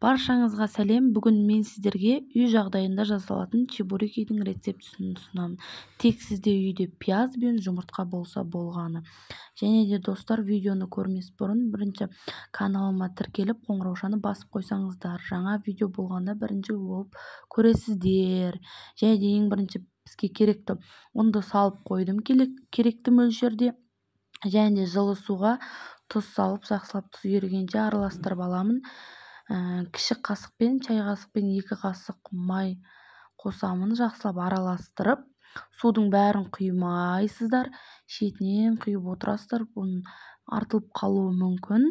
Баршаңызға сәлем. Бүгін мен сіздерге үй жағдайында жасалатын чебурекидің рецептісін ұсынамын. Тек сізде үйде пияз бен жұмыртқа болса болғаны. Және де достар, видеоны көрмес бұрын бірінші каналыма тіркеліп қоңыраушаны басып қойсаңыздар, жаңа видео болғанда бірінші болып көресіздер. Және де ең бірінші бізге керекті ұнды салып қойдым керекті мөлшерде. Және де жылы суға тұз салып, жақсылап тұз ерігенше араластырып аламын. Кіші қасықпен, чай қасықпен 2 қасық май қосамын, жақсылап араластырып, судың бәрін құймайсыздар, шетінен құйып отырасыздар, бұның артылып қалуы мүмкін.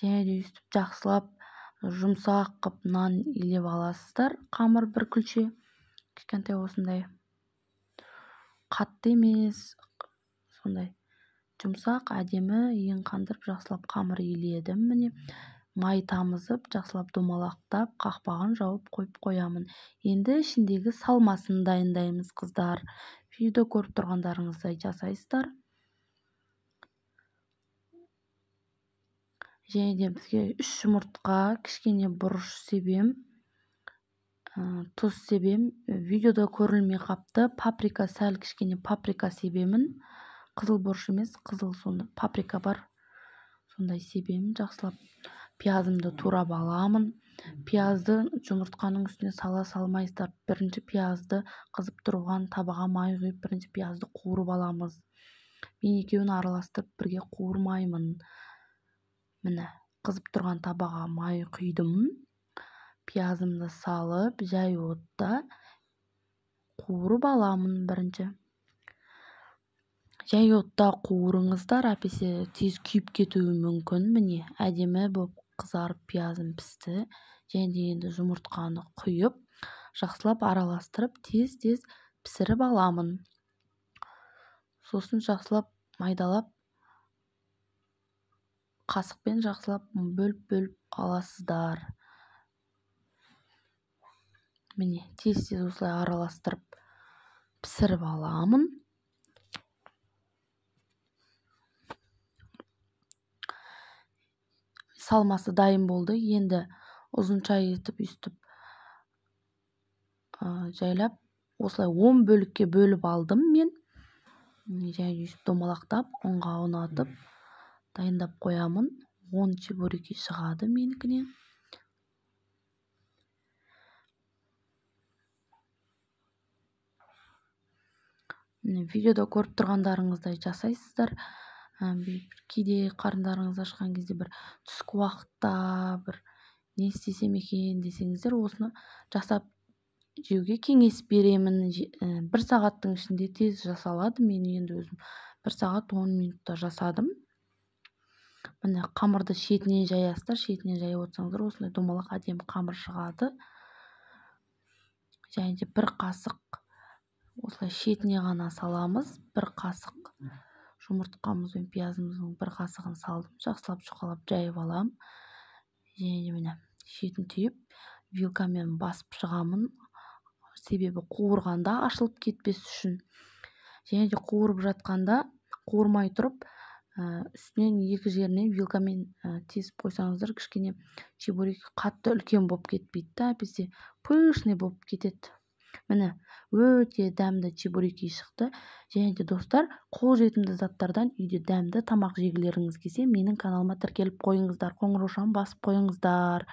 Және де өстіп жақсылап жұмсақ қып нан илеп аласыздар. Қамыр бір күлше, кішкентай осындай, қатты емес, сондай жұмсақ, әдемі, ең қандырып жақсылап қамыр иледім. Міне май тамызып, жақсылап домалақтап, қақпағын жауып қойып қоямын. Енді ішіндегі салмасын дайындаймыз, қыздар. Видео көріп тұрғандарыңыздай жасайсыздар. Және де бізге 3 жұмыртқа, кішкене бұрыш себем, тұз себем, видеода көрілмей қапты. Паприка, сәл кішкене паприка себемін. Қызыл бұрыш емес, қызыл сонда паприка бар. Сондай себем, жақсылап пиязымды турап аламын. Пиязды жұмыртқаның үстіне сала салмайсыздар. Бірінші пиязды қызып тұрған табаға май құйып, бірінші пиязды қуырып аламыз. Мен екеуін араластырып бірге қуырмаймын. Міне, қызып тұрған табаға май құйдым. Пиязымды салып, жай отта қуырып аламын бірінші. Жай отта қуырыңыздар, әпесе тез күйіп кетуі мүмкін. Міне, әдемі болып қызарып пиязым пісті. Және де енді жұмыртқаны құйып, жақсылап араластырып, тез-тез пісіріп аламын. Сосын жақсылап майдалап, қасықпен жақсылап бөліп аласыздар. Міне, тез-тез осылай араластырып пісіріп аламын. Салмасы дайын болды. Енді ұзынша етіп үстіп жайлап, осылай 10 бөлікке бөліп алдым мен. Және домалақтап, ұнға ұнатып, дайындап қоямын. 10 чебуреки шығады менікінен. Видеода көріп тұрғандарыңыздай жасайсыздар. Кейде қарындарыңыз ашқан кезде бір түскі уақытта бір не істесем екен десеңіздер, осыны жасап жеуге кеңес беремін. 1 сағаттың ішінде тез жасалады. Мен енді өзім 1 сағат 10 минутта жасадым. Міне қамырды шетінен жаясыздар, шетінен жайып отырсаңыздар, осындай домалақ әдемі қамыр шығады. Және де 1 қасық осылай шетіне ғана саламыз. 1 қасық жұмыртқамыз бен пиязымыздың 1 қасығын салдым. Жақсылап жұқалап жайып алам. Және де міне шетін түйіп, вилкамен басып шығамын. Себебі қуырғанда ашылып кетпес үшін. Және де қуырып жатқанда, қуырмай тұрып, үстінен 2 жерінен вилкамен тесіп қойсаңыздар, кішкене чебуреки қатты үлкен болып кетпейді, әпесе пышный болып кетеді. Міне, өте дәмді чебуреки шықты. Және де достар, қолжетімді заттардан үйде дәмді тамақ жегілеріңіз келсе, менің каналыма тіркеліп қойыңыздар, қоңыраушаны басып қойыңыздар.